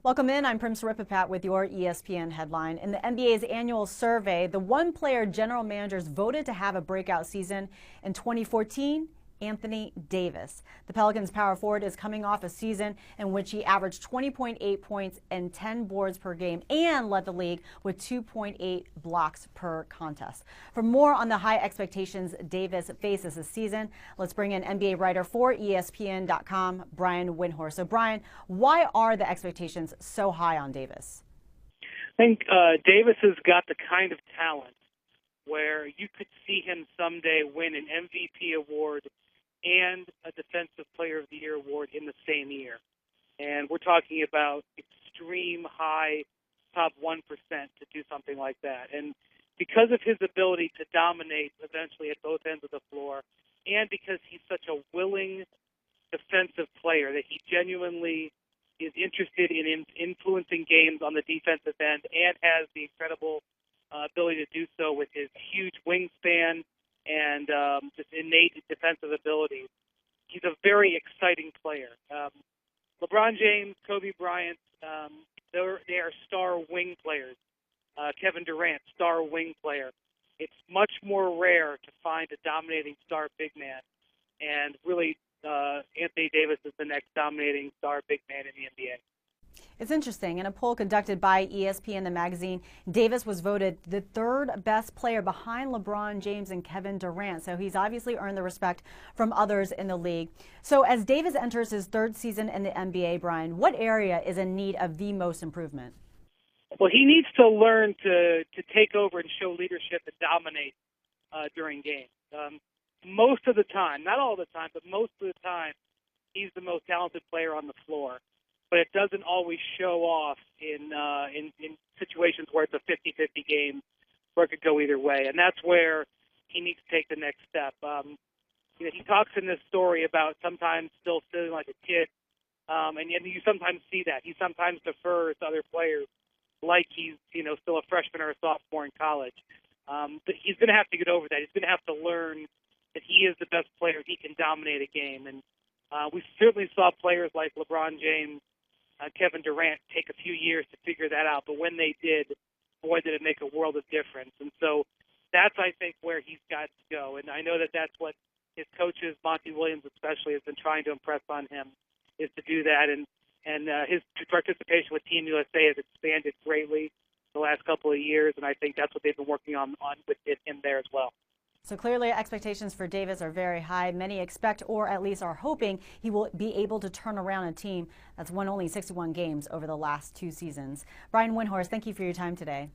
Welcome in. I'm Prim Saripapat with your ESPN headline. In the NBA's annual survey, the one-player general managers voted to have a breakout season in 2014. Anthony Davis. The Pelicans power forward is coming off a season in which he averaged 20.8 points and 10 boards per game and led the league with 2.8 blocks per contest. For more on the high expectations Davis faces this season, let's bring in NBA writer for ESPN.com, Brian Windhorst. So Brian, why are the expectations so high on Davis? I think Davis has got the kind of talent where you could see him someday win an MVP award and a Defensive Player of the Year award in the same year. And we're talking about extreme high, top 1% to do something like that. And because of his ability to dominate eventually at both ends of the floor, and because he's such a willing defensive player that he genuinely is interested in influencing games on the defensive end and has the incredible ability to do so with his huge wingspan and just innate defensive abilities. He's a very exciting player. LeBron James, Kobe Bryant, they are star wing players. Kevin Durant, star wing player. It's much more rare to find a dominating star big man, and really Anthony Davis is the next dominating star big man in the NBA. It's interesting. In a poll conducted by ESPN, the magazine, Davis was voted the third best player behind LeBron James and Kevin Durant. So he's obviously earned the respect from others in the league. So as Davis enters his third season in the NBA, Brian, what area is in need of the most improvement? Well, he needs to learn to take over and show leadership and dominate during games. Most of the time, not all the time, but most of the time, he's the most talented player on the floor. But it doesn't always show off in situations where it's a 50-50 game where it could go either way. And that's where he needs to take the next step. He talks in this story about sometimes still feeling like a kid, and you sometimes see that. He sometimes defers to other players like he's still a freshman or a sophomore in college. But he's going to have to get over that. He's going to have to learn that he is the best player. He can dominate a game. And we certainly saw players like LeBron James, Kevin Durant take a few years to figure that out, but when they did, boy, did it make a world of difference. And so that's, I think, where he's got to go. And I know that that's what his coaches, Monty Williams especially, has been trying to impress on him, is to do that. And his participation with Team USA has expanded greatly the last couple of years, and I think that's what they've been working on with him there as well. So clearly expectations for Davis are very high. Many expect, or at least are hoping, he will be able to turn around a team that's won only 61 games over the last 2 seasons. Brian Windhorst, thank you for your time today.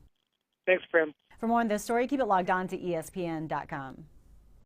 Thanks, Prim. For more on this story, keep it logged on to ESPN.com.